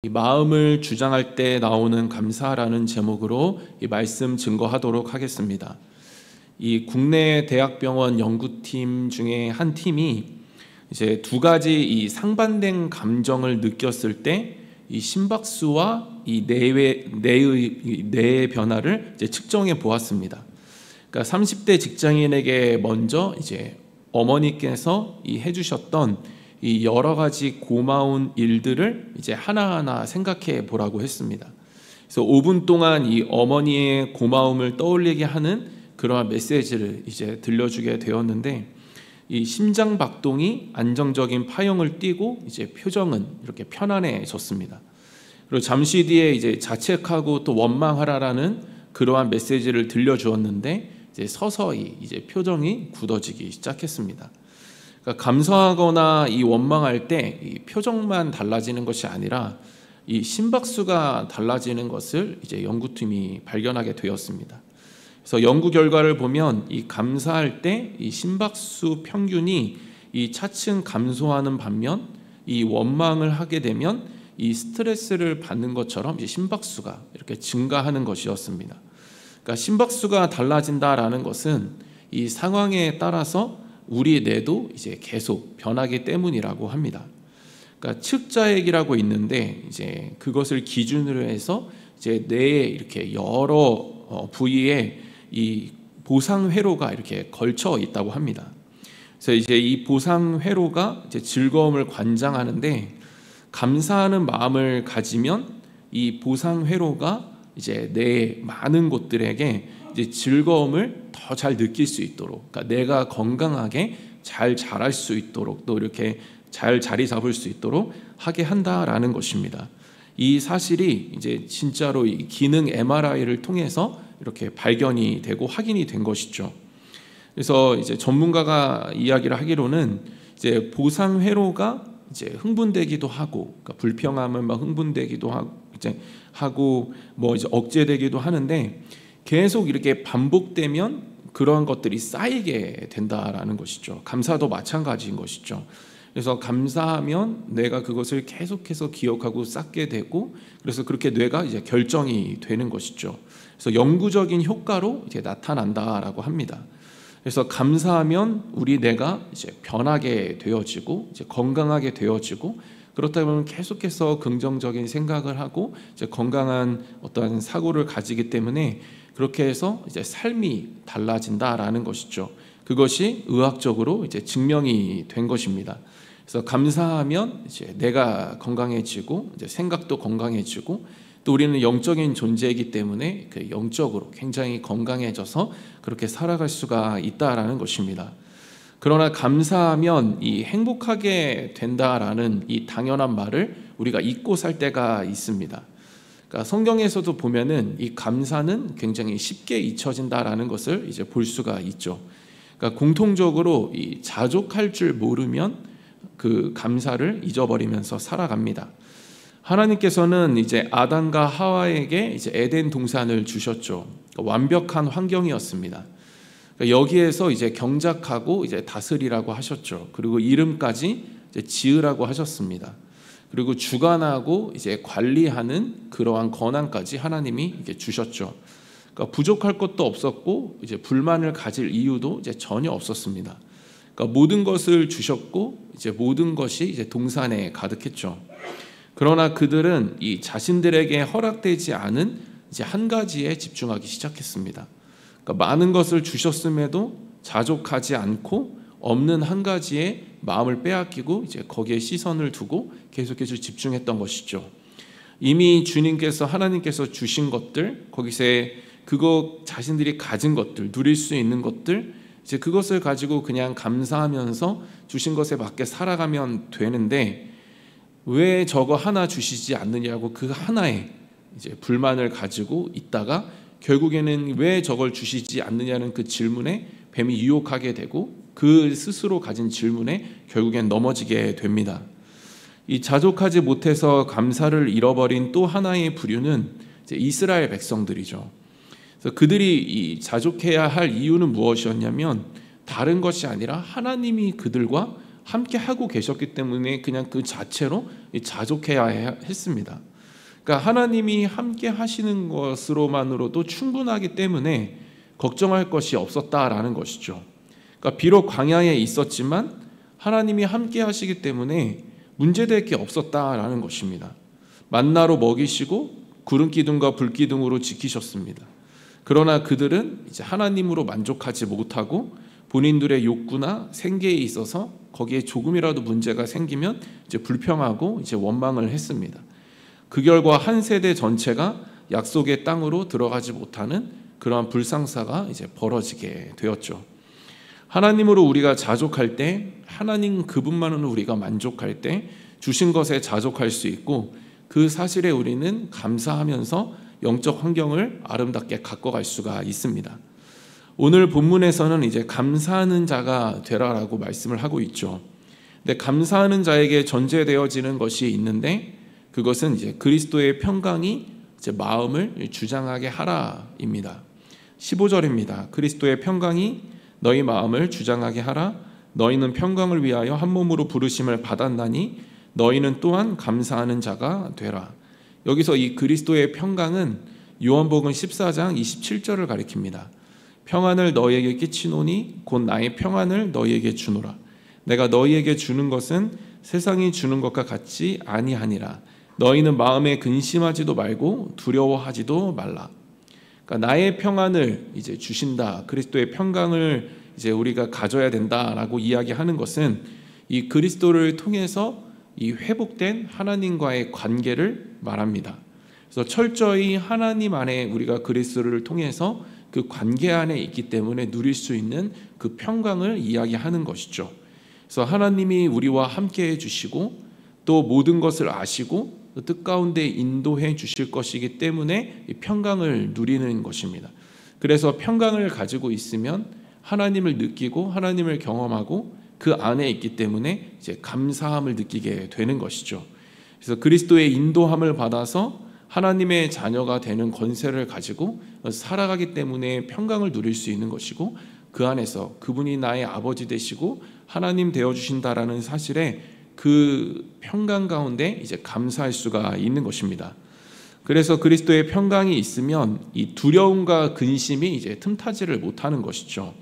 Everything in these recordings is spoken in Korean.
이 마음을 주장할 때 나오는 감사라는 제목으로 이 말씀 증거하도록 하겠습니다. 이 국내 대학병원 연구팀 중에 한 팀이 이제 두 가지 이 상반된 감정을 느꼈을 때 이 심박수와 이 뇌의 변화를 이제 측정해 보았습니다. 그러니까 30대 직장인에게 먼저 이제 어머니께서 이 해주셨던 이 여러 가지 고마운 일들을 이제 하나하나 생각해 보라고 했습니다. 그래서 5분 동안 이 어머니의 고마움을 떠올리게 하는 그러한 메시지를 이제 들려주게 되었는데, 이 심장 박동이 안정적인 파형을 띠고 이제 표정은 이렇게 편안해졌습니다. 그리고 잠시 뒤에 이제 자책하고 또 원망하라라는 그러한 메시지를 들려주었는데, 이제 서서히 이제 표정이 굳어지기 시작했습니다. 그러니까 감사하거나 이 원망할 때 이 표정만 달라지는 것이 아니라 이 심박수가 달라지는 것을 이제 연구팀이 발견하게 되었습니다. 그래서 연구 결과를 보면 이 감사할 때 이 심박수 평균이 이 차츰 감소하는 반면, 이 원망을 하게 되면 이 스트레스를 받는 것처럼 이 심박수가 이렇게 증가하는 것이었습니다. 그러니까 심박수가 달라진다라는 것은 이 상황에 따라서 우리 뇌도 이제 계속 변하기 때문이라고 합니다. 그러니까 측자액이라고 있는데, 이제 그것을 기준으로 해서 이제 뇌에 이렇게 여러 부위에 이 보상 회로가 이렇게 걸쳐 있다고 합니다. 그래서 이제 이 보상 회로가 이제 즐거움을 관장하는데, 감사하는 마음을 가지면 이 보상 회로가 이제 뇌의 많은 곳들에게 이제 즐거움을 더 잘 느낄 수 있도록, 그러니까 내가 건강하게 잘 자랄 수 있도록, 또 이렇게 잘 자리 잡을 수 있도록 하게 한다라는 것입니다. 이 사실이 이제 진짜로 이 기능 MRI를 통해서 이렇게 발견이 되고 확인이 된 것이죠. 그래서 이제 전문가가 이야기를 하기로는 이제 보상 회로가 이제 흥분되기도 하고, 그러니까 불평하면 막 흥분되기도 하고 뭐 이제 억제되기도 하는데, 계속 이렇게 반복되면 그러한 것들이 쌓이게 된다라는 것이죠. 감사도 마찬가지인 것이죠. 그래서 감사하면 뇌가 그것을 계속해서 기억하고 쌓게 되고, 그래서 그렇게 뇌가 이제 결정이 되는 것이죠. 그래서 영구적인 효과로 이제 나타난다라고 합니다. 그래서 감사하면 우리 뇌가 이제 변하게 되어지고 이제 건강하게 되어지고, 그렇다 보면 계속해서 긍정적인 생각을 하고 이제 건강한 어떠한 사고를 가지기 때문에 그렇게 해서 이제 삶이 달라진다라는 것이죠. 그것이 의학적으로 이제 증명이 된 것입니다. 그래서 감사하면 이제 뇌가 건강해지고 이제 생각도 건강해지고, 또 우리는 영적인 존재이기 때문에 그 영적으로 굉장히 건강해져서 그렇게 살아갈 수가 있다라는 것입니다. 그러나 감사하면 이 행복하게 된다라는 이 당연한 말을 우리가 잊고 살 때가 있습니다. 그러니까 성경에서도 보면은 이 감사는 굉장히 쉽게 잊혀진다라는 것을 이제 볼 수가 있죠. 그러니까 공통적으로 이 자족할 줄 모르면 그 감사를 잊어버리면서 살아갑니다. 하나님께서는 이제 아담과 하와에게 이제 에덴 동산을 주셨죠. 그러니까 완벽한 환경이었습니다. 그러니까 여기에서 이제 경작하고 이제 다스리라고 하셨죠. 그리고 이름까지 이제 지으라고 하셨습니다. 그리고 주관하고 이제 관리하는 그러한 권한까지 하나님이 이렇게 주셨죠. 그러니까 부족할 것도 없었고 이제 불만을 가질 이유도 이제 전혀 없었습니다. 그러니까 모든 것을 주셨고 이제 모든 것이 이제 동산에 가득했죠. 그러나 그들은 이 자신들에게 허락되지 않은 이제 한 가지에 집중하기 시작했습니다. 그러니까 많은 것을 주셨음에도 자족하지 않고 없는 한 가지에 마음을 빼앗기고 이제 거기에 시선을 두고 계속해서 집중했던 것이죠. 이미 주님께서 하나님께서 주신 것들, 거기서 그거 자신들이 가진 것들, 누릴 수 있는 것들, 이제 그것을 가지고 그냥 감사하면서 주신 것에 맞게 살아가면 되는데, 왜 저거 하나 주시지 않느냐고 그 하나에 이제 불만을 가지고 있다가 결국에는 왜 저걸 주시지 않느냐는 그 질문에 뱀이 유혹하게 되고, 그 스스로 가진 질문에 결국엔 넘어지게 됩니다. 이 자족하지 못해서 감사를 잃어버린 또 하나의 부류는 이제 이스라엘 백성들이죠. 그래서 그들이 이 자족해야 할 이유는 무엇이었냐면, 다른 것이 아니라 하나님이 그들과 함께 하고 계셨기 때문에 그냥 그 자체로 자족해야 했습니다. 그러니까 하나님이 함께 하시는 것으로만으로도 충분하기 때문에 걱정할 것이 없었다라는 것이죠. 그러니까 비록 광야에 있었지만 하나님이 함께 하시기 때문에 문제될 게 없었다라는 것입니다. 만나로 먹이시고 구름 기둥과 불 기둥으로 지키셨습니다. 그러나 그들은 이제 하나님으로 만족하지 못하고 본인들의 욕구나 생계에 있어서 거기에 조금이라도 문제가 생기면 이제 불평하고 이제 원망을 했습니다. 그 결과 한 세대 전체가 약속의 땅으로 들어가지 못하는 그러한 불상사가 이제 벌어지게 되었죠. 하나님으로 우리가 자족할 때, 하나님 그분만으로 우리가 만족할 때 주신 것에 자족할 수 있고, 그 사실에 우리는 감사하면서 영적 환경을 아름답게 가꿔갈 수가 있습니다. 오늘 본문에서는 이제 감사하는 자가 되라라고 말씀을 하고 있죠. 근데 감사하는 자에게 전제되어지는 것이 있는데, 그것은 이제 그리스도의 평강이 이제 마음을 주장하게 하라입니다. 15절입니다. 그리스도의 평강이 너희 마음을 주장하게 하라. 너희는 평강을 위하여 한 몸으로 부르심을 받았나니 너희는 또한 감사하는 자가 되라. 여기서 이 그리스도의 평강은 요한복음 14장 27절을 가리킵니다. 평안을 너희에게 끼치노니 곧 나의 평안을 너희에게 주노라. 내가 너희에게 주는 것은 세상이 주는 것과 같지 아니하니라. 너희는 마음에 근심하지도 말고 두려워하지도 말라. 그러니까 나의 평안을 이제 주신다. 그리스도의 평강을 이제 우리가 가져야 된다라고 이야기하는 것은 이 그리스도를 통해서 이 회복된 하나님과의 관계를 말합니다. 그래서 철저히 하나님 안에 우리가 그리스도를 통해서 그 관계 안에 있기 때문에 누릴 수 있는 그 평강을 이야기하는 것이죠. 그래서 하나님이 우리와 함께 해주시고 또 모든 것을 아시고 뜻 가운데 인도해 주실 것이기 때문에 이 평강을 누리는 것입니다. 그래서 평강을 가지고 있으면 하나님을 느끼고 하나님을 경험하고 그 안에 있기 때문에 이제 감사함을 느끼게 되는 것이죠. 그래서 그리스도의 인도함을 받아서 하나님의 자녀가 되는 권세를 가지고 살아가기 때문에 평강을 누릴 수 있는 것이고, 그 안에서 그분이 나의 아버지 되시고 하나님 되어 주신다라는 사실에 그 평강 가운데 이제 감사할 수가 있는 것입니다. 그래서 그리스도의 평강이 있으면 이 두려움과 근심이 이제 틈타지를 못하는 것이죠.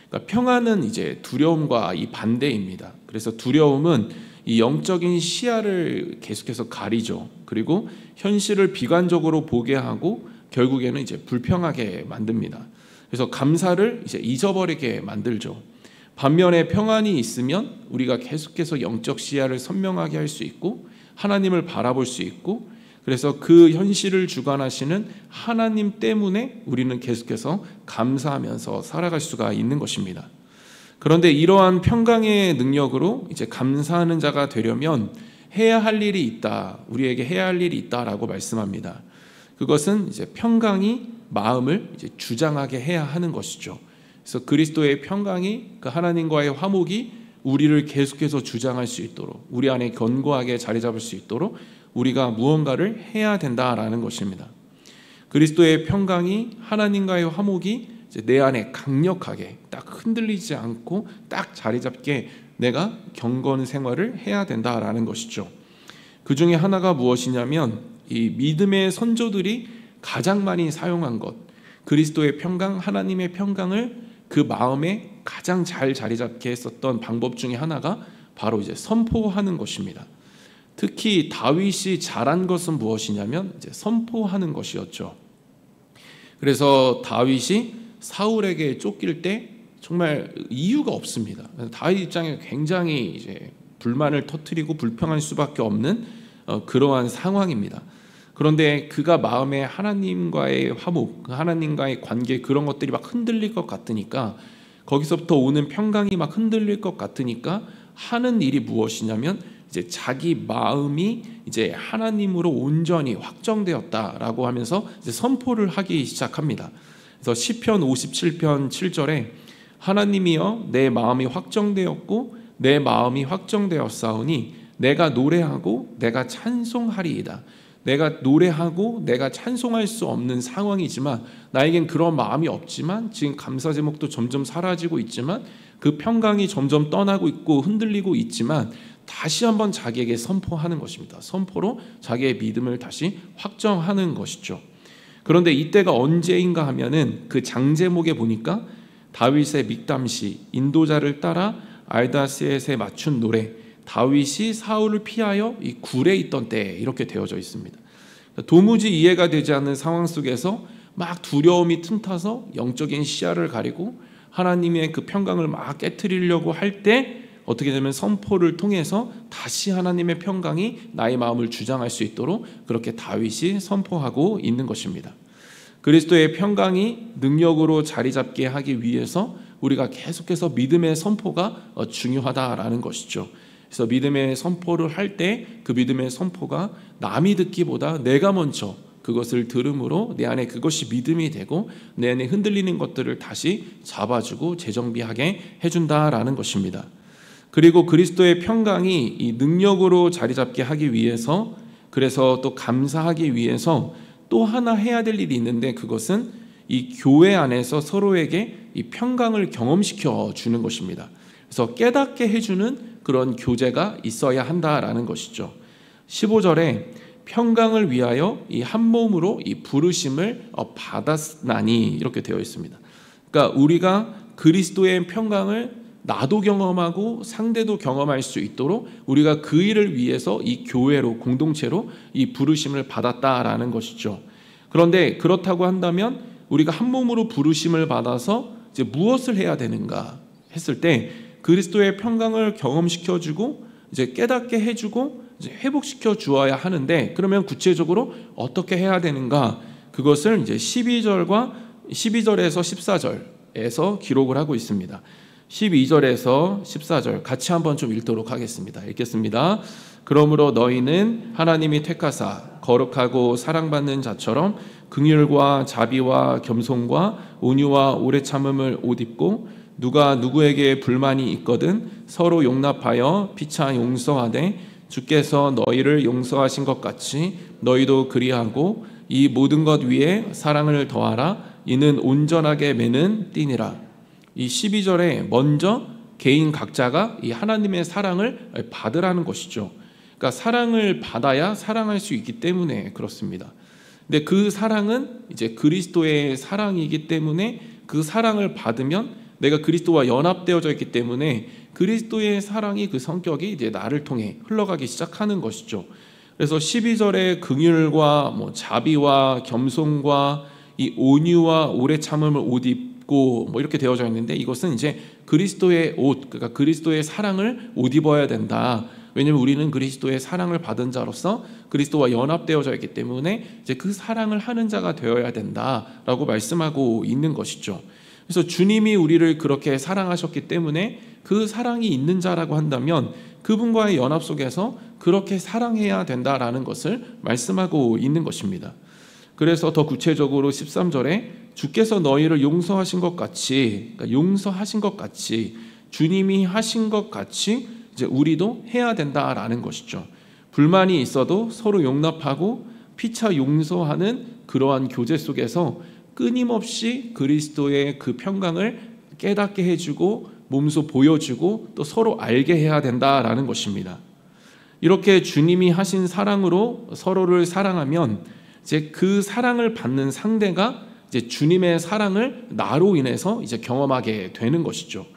그러니까 평안은 이제 두려움과 이 반대입니다. 그래서 두려움은 이 영적인 시야를 계속해서 가리죠. 그리고 현실을 비관적으로 보게 하고 결국에는 이제 불평하게 만듭니다. 그래서 감사를 이제 잊어버리게 만들죠. 반면에 평안이 있으면 우리가 계속해서 영적 시야를 선명하게 할 수 있고 하나님을 바라볼 수 있고, 그래서 그 현실을 주관하시는 하나님 때문에 우리는 계속해서 감사하면서 살아갈 수가 있는 것입니다. 그런데 이러한 평강의 능력으로 이제 감사하는 자가 되려면 해야 할 일이 있다, 우리에게 해야 할 일이 있다라고 말씀합니다. 그것은 이제 평강이 마음을 이제 주장하게 해야 하는 것이죠. 그래서 그리스도의 평강이, 그 하나님과의 화목이 우리를 계속해서 주장할 수 있도록, 우리 안에 견고하게 자리 잡을 수 있도록 우리가 무언가를 해야 된다라는 것입니다. 그리스도의 평강이, 하나님과의 화목이 이제 내 안에 강력하게 딱 흔들리지 않고 딱 자리 잡게 내가 경건 생활을 해야 된다라는 것이죠. 그 중에 하나가 무엇이냐면 이 믿음의 선조들이 가장 많이 사용한 것, 그리스도의 평강, 하나님의 평강을 그 마음에 가장 잘 자리 잡게 했었던 방법 중에 하나가 바로 이제 선포하는 것입니다. 특히 다윗이 잘한 것은 무엇이냐면 이제 선포하는 것이었죠. 그래서 다윗이 사울에게 쫓길 때 정말 이유가 없습니다. 다윗 입장에 굉장히 이제 불만을 터뜨리고 불평할 수밖에 없는 그러한 상황입니다. 그런데 그가 마음에 하나님과의 화목, 하나님과의 관계, 그런 것들이 막 흔들릴 것 같으니까, 거기서부터 오는 평강이 막 흔들릴 것 같으니까 하는 일이 무엇이냐면 이제 자기 마음이 이제 하나님으로 온전히 확정되었다라고 하면서 이제 선포를 하기 시작합니다. 그래서 시편 57편 7절에 하나님이여 내 마음이 확정되었고 내 마음이 확정되었사오니 내가 노래하고 내가 찬송하리이다. 내가 노래하고 내가 찬송할 수 없는 상황이지만, 나에겐 그런 마음이 없지만, 지금 감사 제목도 점점 사라지고 있지만, 그 평강이 점점 떠나고 있고 흔들리고 있지만, 다시 한번 자기에게 선포하는 것입니다. 선포로 자기의 믿음을 다시 확정하는 것이죠. 그런데 이때가 언제인가 하면은 그 장제목에 보니까 다윗의 믹담시, 인도자를 따라 알다셋에 맞춘 노래, 다윗이 사울을 피하여 이 굴에 있던 때, 이렇게 되어져 있습니다. 도무지 이해가 되지 않는 상황 속에서 막 두려움이 틈타서 영적인 시야를 가리고 하나님의 그 평강을 막 깨트리려고 할 때 어떻게 되면 선포를 통해서 다시 하나님의 평강이 나의 마음을 주장할 수 있도록 그렇게 다윗이 선포하고 있는 것입니다. 그리스도의 평강이 능력으로 자리 잡게 하기 위해서 우리가 계속해서 믿음의 선포가 중요하다라는 것이죠. 그래서 믿음의 선포를 할 때 그 믿음의 선포가 남이 듣기보다 내가 먼저 그것을 들음으로 내 안에 그것이 믿음이 되고 내 안에 흔들리는 것들을 다시 잡아주고 재정비하게 해준다라는 것입니다. 그리고 그리스도의 평강이 이 능력으로 자리 잡게 하기 위해서, 그래서 또 감사하기 위해서 또 하나 해야 될 일이 있는데, 그것은 이 교회 안에서 서로에게 이 평강을 경험시켜 주는 것입니다. 그래서 깨닫게 해주는 그런 교제가 있어야 한다라는 것이죠. 15절에 평강을 위하여 이 한 몸으로 이 부르심을 받았나니, 이렇게 되어 있습니다. 그러니까 우리가 그리스도의 평강을 나도 경험하고 상대도 경험할 수 있도록 우리가 그 일을 위해서 이 교회로, 공동체로 이 부르심을 받았다라는 것이죠. 그런데 그렇다고 한다면 우리가 한 몸으로 부르심을 받아서 이제 무엇을 해야 되는가 했을 때, 그리스도의 평강을 경험시켜주고 이제 깨닫게 해주고 이제 회복시켜 주어야 하는데, 그러면 구체적으로 어떻게 해야 되는가? 그것을 이제 12절에서 14절에서 기록을 하고 있습니다. 12절에서 14절 같이 한번 좀 읽도록 하겠습니다. 읽겠습니다. 그러므로 너희는 하나님이 택하사 거룩하고 사랑받는 자처럼 긍휼과 자비와 겸손과 온유와 오래 참음을 옷 입고, 누가 누구에게 불만이 있거든 서로 용납하여 피차 용서하되 주께서 너희를 용서하신 것 같이 너희도 그리하고 이 모든 것 위에 사랑을 더하라. 이는 온전하게 매는 띠니라. 이 12절에 먼저 개인 각자가 이 하나님의 사랑을 받으라는 것이죠. 그러니까 사랑을 받아야 사랑할 수 있기 때문에 그렇습니다. 근데 그 사랑은 이제 그리스도의 사랑이기 때문에, 그 사랑을 받으면 내가 그리스도와 연합되어져 있기 때문에 그리스도의 사랑이, 그 성격이 이제 나를 통해 흘러가기 시작하는 것이죠. 그래서 12절에 긍휼과 자비와 겸손과 이 온유와 오래 참음을 옷 입고 이렇게 되어져 있는데, 이것은 이제 그리스도의 옷, 그러니까 그리스도의 사랑을 옷 입어야 된다. 왜냐하면 우리는 그리스도의 사랑을 받은 자로서 그리스도와 연합되어져 있기 때문에 이제 그 사랑을 하는 자가 되어야 된다라고 말씀하고 있는 것이죠. 그래서 주님이 우리를 그렇게 사랑하셨기 때문에 그 사랑이 있는 자라고 한다면 그분과의 연합 속에서 그렇게 사랑해야 된다라는 것을 말씀하고 있는 것입니다. 그래서 더 구체적으로 13절에 주께서 너희를 용서하신 것 같이, 그러니까 용서하신 것 같이, 주님이 하신 것 같이 이제 우리도 해야 된다라는 것이죠. 불만이 있어도 서로 용납하고 피차 용서하는 그러한 교제 속에서 끊임없이 그리스도의 그 평강을 깨닫게 해주고 몸소 보여주고 또 서로 알게 해야 된다라는 것입니다. 이렇게 주님이 하신 사랑으로 서로를 사랑하면 이제 그 사랑을 받는 상대가 이제 주님의 사랑을 나로 인해서 이제 경험하게 되는 것이죠.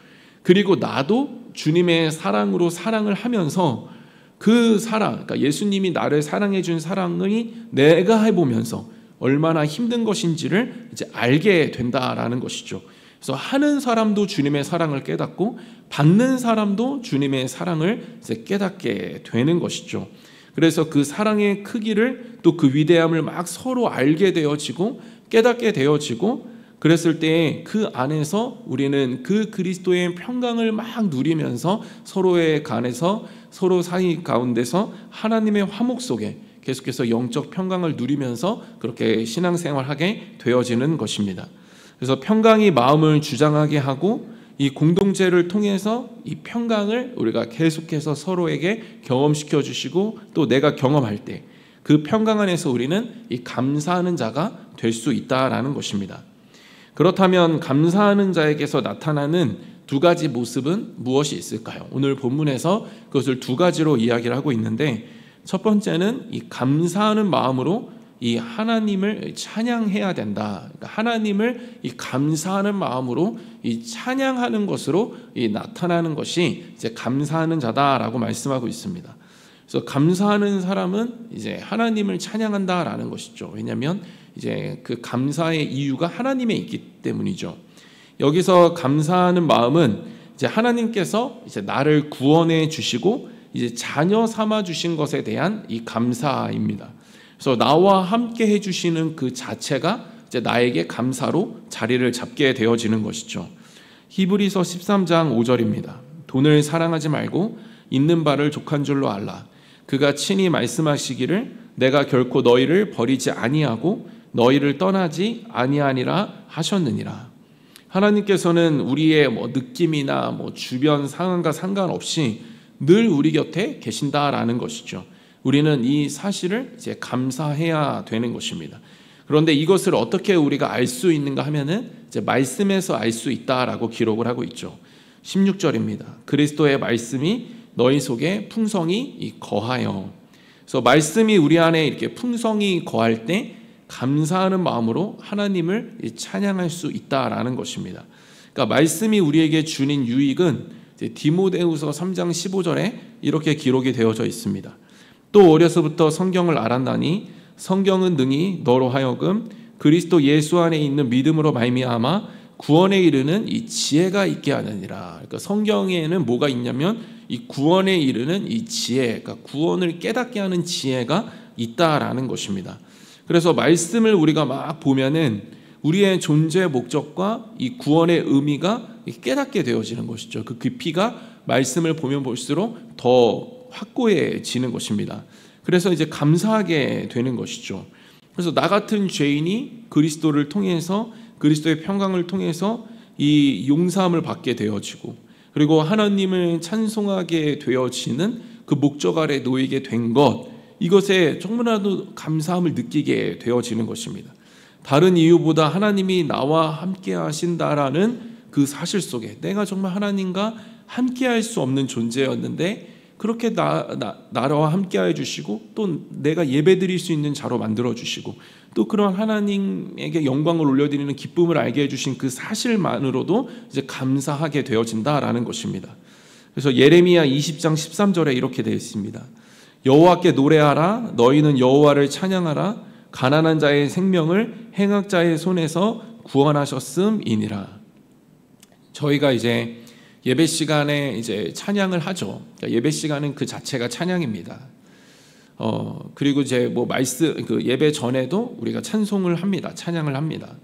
그리고 나도 주님의 사랑으로 사랑을 하면서 그 사랑, 그러니까 예수님이 나를 사랑해 준 사랑을 내가 해보면서 얼마나 힘든 것인지를 이제 알게 된다라는 것이죠. 그래서 하는 사람도 주님의 사랑을 깨닫고 받는 사람도 주님의 사랑을 이제 깨닫게 되는 것이죠. 그래서 그 사랑의 크기를, 또 그 위대함을 막 서로 알게 되어지고 깨닫게 되어지고, 그랬을 때 그 안에서 우리는 그 그리스도의 평강을 막 누리면서 서로의 간에서, 서로 사이 가운데서 하나님의 화목 속에 계속해서 영적 평강을 누리면서 그렇게 신앙생활하게 되어지는 것입니다. 그래서 평강이 마음을 주장하게 하고 이 공동체를 통해서 이 평강을 우리가 계속해서 서로에게 경험시켜 주시고, 또 내가 경험할 때 그 평강 안에서 우리는 이 감사하는 자가 될 수 있다라는 것입니다. 그렇다면 감사하는 자에게서 나타나는 두 가지 모습은 무엇이 있을까요? 오늘 본문에서 그것을 두 가지로 이야기를 하고 있는데, 첫 번째는 이 감사하는 마음으로 이 하나님을 찬양해야 된다. 그러니까 하나님을 이 감사하는 마음으로 이 찬양하는 것으로 이 나타나는 것이 이제 감사하는 자다라고 말씀하고 있습니다. 그래서 감사하는 사람은 이제 하나님을 찬양한다라는 것이죠. 왜냐하면 이제 그 감사의 이유가 하나님에 있기 때문이죠. 여기서 감사하는 마음은 이제 하나님께서 이제 나를 구원해 주시고 이제 자녀 삼아 주신 것에 대한 이 감사입니다. 그래서 나와 함께 해주시는 그 자체가 이제 나에게 감사로 자리를 잡게 되어지는 것이죠. 히브리서 13장 5절입니다. 돈을 사랑하지 말고 있는 바를 족한 줄로 알라. 그가 친히 말씀하시기를 내가 결코 너희를 버리지 아니하고 너희를 떠나지 아니하니라 하셨느니라. 하나님께서는 우리의 느낌이나 주변 상황과 상관없이 늘 우리 곁에 계신다라는 것이죠. 우리는 이 사실을 이제 감사해야 되는 것입니다. 그런데 이것을 어떻게 우리가 알 수 있는가 하면은 이제 말씀에서 알 수 있다라고 기록을 하고 있죠. 16절입니다. 그리스도의 말씀이 너희 속에 풍성히 거하여. 그래서 말씀이 우리 안에 이렇게 풍성히 거할 때 감사하는 마음으로 하나님을 찬양할 수 있다라는 것입니다. 그러니까 말씀이 우리에게 주는 유익은 디모데후서 3장 15절에 이렇게 기록이 되어져 있습니다. 또 어려서부터 성경을 알았나니 성경은 능히 너로 하여금 그리스도 예수 안에 있는 믿음으로 말미암아 구원에 이르는 이 지혜가 있게 하느니라. 그러니까 성경에는 뭐가 있냐면 이 구원에 이르는 이 지혜, 그러니까 구원을 깨닫게 하는 지혜가 있다라는 것입니다. 그래서 말씀을 우리가 막 보면은 우리의 존재의 목적과 이 구원의 의미가 깨닫게 되어지는 것이죠. 그 깊이가 말씀을 보면 볼수록 더 확고해지는 것입니다. 그래서 이제 감사하게 되는 것이죠. 그래서 나 같은 죄인이 그리스도를 통해서 그리스도의 평강을 통해서 이 용서함을 받게 되어지고 그리고 하나님을 찬송하게 되어지는 그 목적 아래 놓이게 된 것, 이것에 정말로 감사함을 느끼게 되어지는 것입니다. 다른 이유보다 하나님이 나와 함께 하신다라는 그 사실 속에 내가 정말 하나님과 함께 할 수 없는 존재였는데 그렇게 나와 함께 해주시고 또 내가 예배드릴 수 있는 자로 만들어주시고 또 그런 하나님에게 영광을 올려드리는 기쁨을 알게 해주신 그 사실만으로도 이제 감사하게 되어진다라는 것입니다. 그래서 예레미야 20장 13절에 이렇게 되어 있습니다. 여호와께 노래하라. 너희는 여호와를 찬양하라. 가난한 자의 생명을 행악자의 손에서 구원하셨음이니라. 저희가 이제 예배 시간에 이제 찬양을 하죠. 그러니까 예배 시간은 그 자체가 찬양입니다. 그리고 이제 그 예배 전에도 우리가 찬송을 합니다. 찬양을 합니다.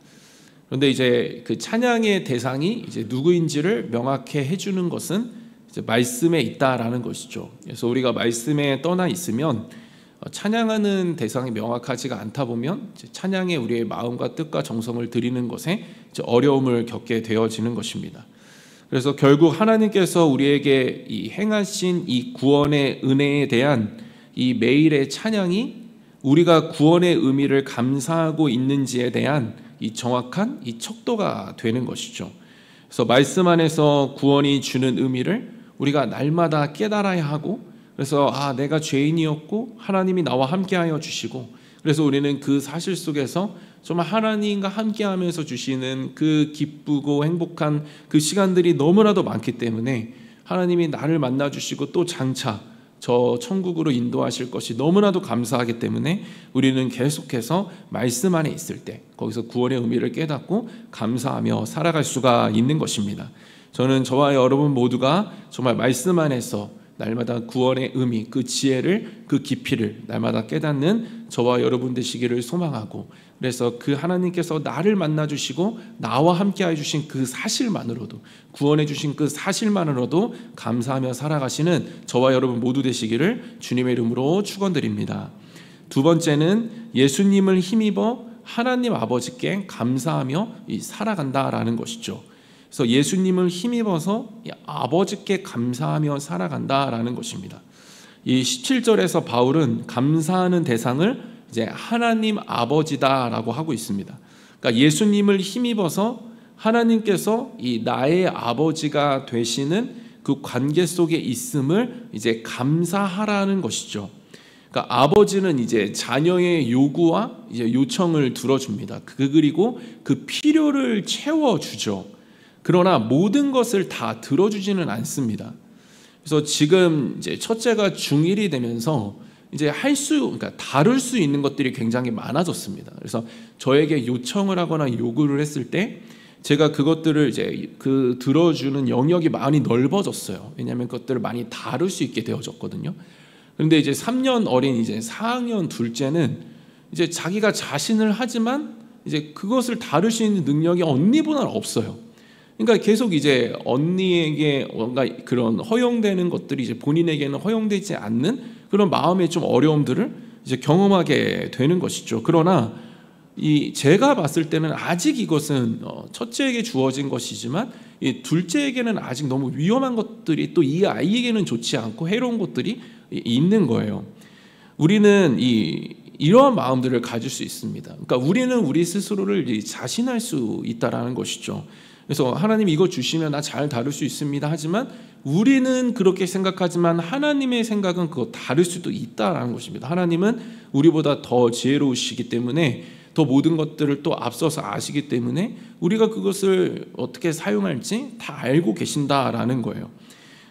그런데 이제 그 찬양의 대상이 이제 누구인지를 명확히 해주는 것은 이제 말씀에 있다라는 것이죠. 그래서 우리가 말씀에 떠나 있으면 찬양하는 대상이 명확하지가 않다 보면 찬양에 우리의 마음과 뜻과 정성을 드리는 것에 이제 어려움을 겪게 되어지는 것입니다. 그래서 결국 하나님께서 우리에게 이 행하신 이 구원의 은혜에 대한 이 매일의 찬양이 우리가 구원의 의미를 감사하고 있는지에 대한 이 정확한 이 척도가 되는 것이죠. 그래서 말씀 안에서 구원이 주는 의미를 우리가 날마다 깨달아야 하고, 그래서 내가 죄인이었고 하나님이 나와 함께하여 주시고, 그래서 우리는 그 사실 속에서 정말 하나님과 함께하면서 주시는 그 기쁘고 행복한 그 시간들이 너무나도 많기 때문에 하나님이 나를 만나 주시고 또 장차 저 천국으로 인도하실 것이 너무나도 감사하기 때문에 우리는 계속해서 말씀 안에 있을 때 거기서 구원의 의미를 깨닫고 감사하며 살아갈 수가 있는 것입니다. 저는 저와 여러분 모두가 정말 말씀 안에서 날마다 구원의 의미, 그 지혜를, 그 깊이를 날마다 깨닫는 저와 여러분 되시기를 소망하고, 그래서 그 하나님께서 나를 만나주시고 나와 함께 해주신 그 사실만으로도, 구원해 주신 그 사실만으로도 감사하며 살아가시는 저와 여러분 모두 되시기를 주님의 이름으로 축원드립니다. 두 번째는 예수님을 힘입어 하나님 아버지께 감사하며 살아간다라는 것이죠. 그래서 예수님을 힘입어서 아버지께 감사하며 살아간다라는 것입니다. 이 17절에서 바울은 감사하는 대상을 이제 하나님 아버지다라고 하고 있습니다. 그러니까 예수님을 힘입어서 하나님께서 이 나의 아버지가 되시는 그 관계 속에 있음을 이제 감사하라는 것이죠. 그러니까 아버지는 이제 자녀의 요구와 이제 요청을 들어줍니다. 그리고 그 필요를 채워주죠. 그러나 모든 것을 다 들어주지는 않습니다. 그래서 지금 이제 첫째가 중1이 되면서 이제 그러니까 다룰 수 있는 것들이 굉장히 많아졌습니다. 그래서 저에게 요청을 하거나 요구를 했을 때 제가 그것들을 이제 들어주는 영역이 많이 넓어졌어요. 왜냐하면 그것들을 많이 다룰 수 있게 되어졌거든요. 그런데 이제 3년 어린 이제 4학년 둘째는 이제 자기가 자신을 하지만 이제 그것을 다룰 수 있는 능력이 언니보다는 없어요. 그러니까 계속 이제 언니에게 뭔가 그런 허용되는 것들이 이제 본인에게는 허용되지 않는 그런 마음의 좀 어려움들을 이제 경험하게 되는 것이죠. 그러나 제가 봤을 때는 아직 이것은 첫째에게 주어진 것이지만 이 둘째에게는 아직 너무 위험한 것들이 또 이 아이에게는 좋지 않고 해로운 것들이 있는 거예요. 우리는 이러한 마음들을 가질 수 있습니다. 그러니까 우리는 우리 스스로를 자신할 수 있다라는 것이죠. 그래서 하나님 이거 주시면 나 잘 다룰 수 있습니다. 하지만 우리는 그렇게 생각하지만 하나님의 생각은 그거 다를 수도 있다라는 것입니다. 하나님은 우리보다 더 지혜로우시기 때문에 더 모든 것들을 또 앞서서 아시기 때문에 우리가 그것을 어떻게 사용할지 다 알고 계신다라는 거예요.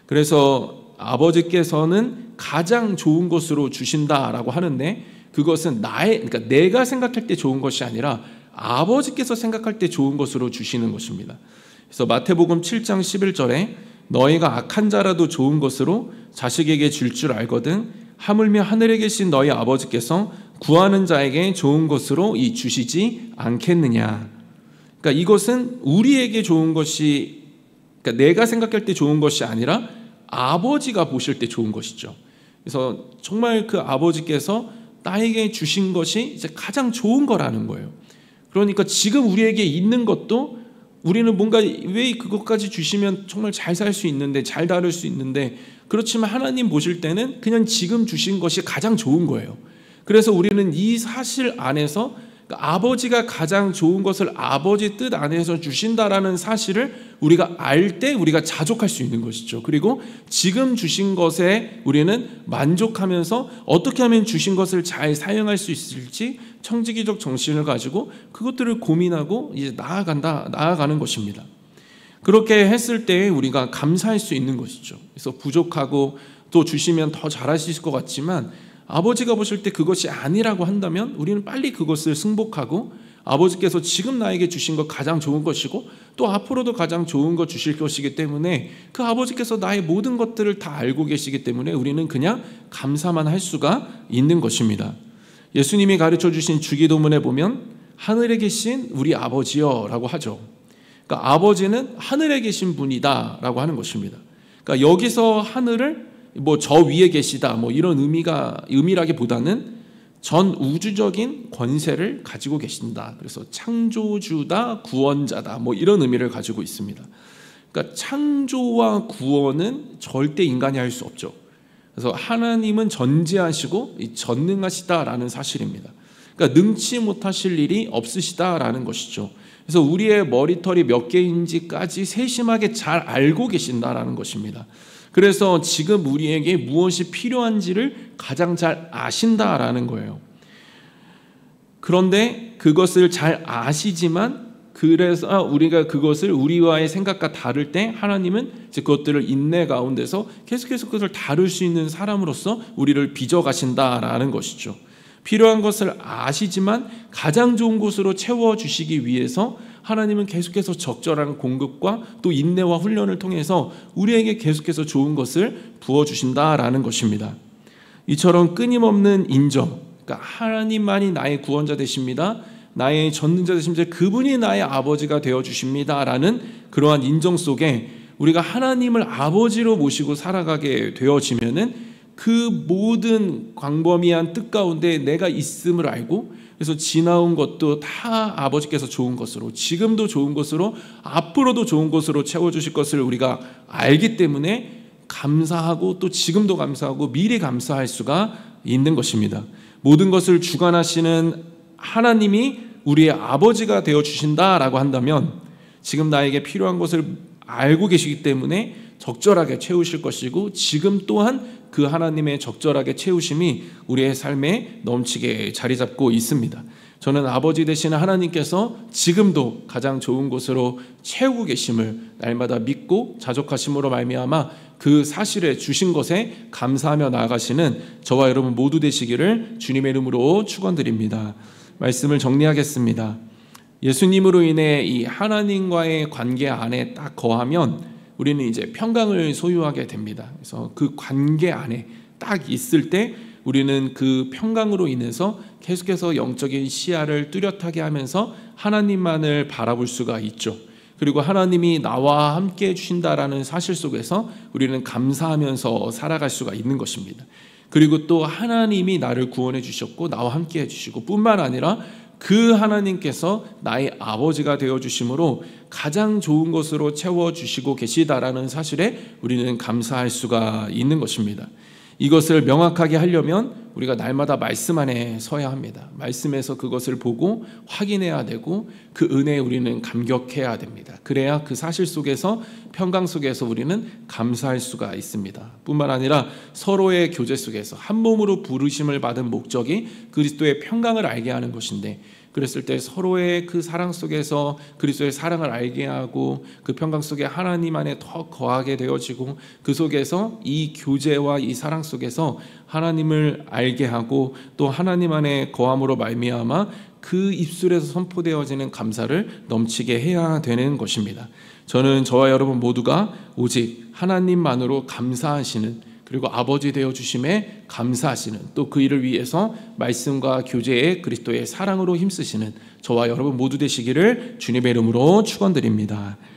그래서 아버지께서는 가장 좋은 것으로 주신다라고 하는데 그것은 그러니까 내가 생각할 때 좋은 것이 아니라 아버지께서 생각할 때 좋은 것으로 주시는 것입니다. 그래서 마태복음 7장 11절에 너희가 악한 자라도 좋은 것으로 자식에게 줄 줄 알거든 하물며 하늘에 계신 너희 아버지께서 구하는 자에게 좋은 것으로 주시지 않겠느냐. 그러니까 이것은 우리에게 좋은 것이, 그러니까 내가 생각할 때 좋은 것이 아니라 아버지가 보실 때 좋은 것이죠. 그래서 정말 그 아버지께서 나에게 주신 것이 이제 가장 좋은 거라는 거예요. 그러니까 지금 우리에게 있는 것도 우리는 뭔가 왜 그것까지 주시면 정말 잘 살 수 있는데 잘 다룰 수 있는데 그렇지만 하나님 보실 때는 그냥 지금 주신 것이 가장 좋은 거예요. 그래서 우리는 이 사실 안에서 아버지가 가장 좋은 것을 아버지 뜻 안에서 주신다라는 사실을 우리가 알 때 우리가 자족할 수 있는 것이죠. 그리고 지금 주신 것에 우리는 만족하면서 어떻게 하면 주신 것을 잘 사용할 수 있을지 청지기적 정신을 가지고 그것들을 고민하고 이제 나아가는 것입니다. 그렇게 했을 때 우리가 감사할 수 있는 것이죠. 그래서 부족하고 또 주시면 더 잘할 수 있을 것 같지만 아버지가 보실 때 그것이 아니라고 한다면 우리는 빨리 그것을 승복하고 아버지께서 지금 나에게 주신 것 가장 좋은 것이고 또 앞으로도 가장 좋은 것 주실 것이기 때문에 그 아버지께서 나의 모든 것들을 다 알고 계시기 때문에 우리는 그냥 감사만 할 수가 있는 것입니다. 예수님이 가르쳐 주신 주기도문에 보면 하늘에 계신 우리 아버지여 라고 하죠. 그러니까 아버지는 하늘에 계신 분이다 라고 하는 것입니다. 그러니까 여기서 하늘을 저 위에 계시다 이런 의미라기보다는 전 우주적인 권세를 가지고 계신다. 그래서 창조주다, 구원자다 이런 의미를 가지고 있습니다. 그러니까 창조와 구원은 절대 인간이 할 수 없죠. 그래서 하나님은 전지하시고 전능하시다라는 사실입니다. 그러니까 능치 못하실 일이 없으시다라는 것이죠. 그래서 우리의 머리털이 몇 개인지까지 세심하게 잘 알고 계신다라는 것입니다. 그래서 지금 우리에게 무엇이 필요한지를 가장 잘 아신다라는 거예요. 그런데 그것을 잘 아시지만 그래서 우리가 그것을 우리와의 생각과 다를 때 하나님은 이제 그것들을 인내 가운데서 계속해서 그것을 다룰 수 있는 사람으로서 우리를 빚어가신다라는 것이죠. 필요한 것을 아시지만 가장 좋은 곳으로 채워주시기 위해서 하나님은 계속해서 적절한 공급과 또 인내와 훈련을 통해서 우리에게 계속해서 좋은 것을 부어주신다라는 것입니다. 이처럼 끊임없는 인정, 그러니까 하나님만이 나의 구원자 되십니다, 나의 전능자 되십니다, 그분이 나의 아버지가 되어주십니다 라는 그러한 인정 속에 우리가 하나님을 아버지로 모시고 살아가게 되어지면은 그 모든 광범위한 뜻 가운데 내가 있음을 알고 그래서 지나온 것도 다 아버지께서 좋은 것으로 지금도 좋은 것으로 앞으로도 좋은 것으로 채워주실 것을 우리가 알기 때문에 감사하고 또 지금도 감사하고 미리 감사할 수가 있는 것입니다. 모든 것을 주관하시는 하나님이 우리의 아버지가 되어주신다라고 한다면 지금 나에게 필요한 것을 알고 계시기 때문에 적절하게 채우실 것이고, 지금 또한 그 하나님의 적절하게 채우심이 우리의 삶에 넘치게 자리 잡고 있습니다. 저는 아버지 되시는 하나님께서 지금도 가장 좋은 곳으로 채우고 계심을 날마다 믿고 자족하심으로 말미암아 그 사실에 주신 것에 감사하며 나아가시는 저와 여러분 모두 되시기를 주님의 이름으로 축원드립니다. 말씀을 정리하겠습니다. 예수님으로 인해 이 하나님과의 관계 안에 딱 거하면 우리는 이제 평강을 소유하게 됩니다. 그래서 그 관계 안에 딱 있을 때 우리는 그 평강으로 인해서 계속해서 영적인 시야를 뚜렷하게 하면서 하나님만을 바라볼 수가 있죠. 그리고 하나님이 나와 함께 해주신다라는 사실 속에서 우리는 감사하면서 살아갈 수가 있는 것입니다. 그리고 또 하나님이 나를 구원해 주셨고 나와 함께 해주시고 뿐만 아니라 그 하나님께서 나의 아버지가 되어주심으로 가장 좋은 것으로 채워주시고 계시다라는 사실에 우리는 감사할 수가 있는 것입니다. 이것을 명확하게 하려면 우리가 날마다 말씀 안에 서야 합니다. 말씀에서 그것을 보고 확인해야 되고 그 은혜에 우리는 감격해야 됩니다. 그래야 그 사실 속에서 평강 속에서 우리는 감사할 수가 있습니다. 뿐만 아니라 서로의 교제 속에서 한 몸으로 부르심을 받은 목적이 그리스도의 평강을 알게 하는 것인데, 그랬을 때 서로의 그 사랑 속에서 그리스도의 사랑을 알게 하고 그 평강 속에 하나님 안에 더 거하게 되어지고 그 속에서 이 교제와 이 사랑 속에서 하나님을 알게 하고 또 하나님 안에 거함으로 말미암아 그 입술에서 선포되어지는 감사를 넘치게 해야 되는 것입니다. 저는 저와 여러분 모두가 오직 하나님만으로 감사하시는, 그리고 아버지 되어 주심에 감사하시는, 또 그 일을 위해서 말씀과 교제에 그리스도의 사랑으로 힘쓰시는 저와 여러분 모두 되시기를 주님의 이름으로 축원드립니다.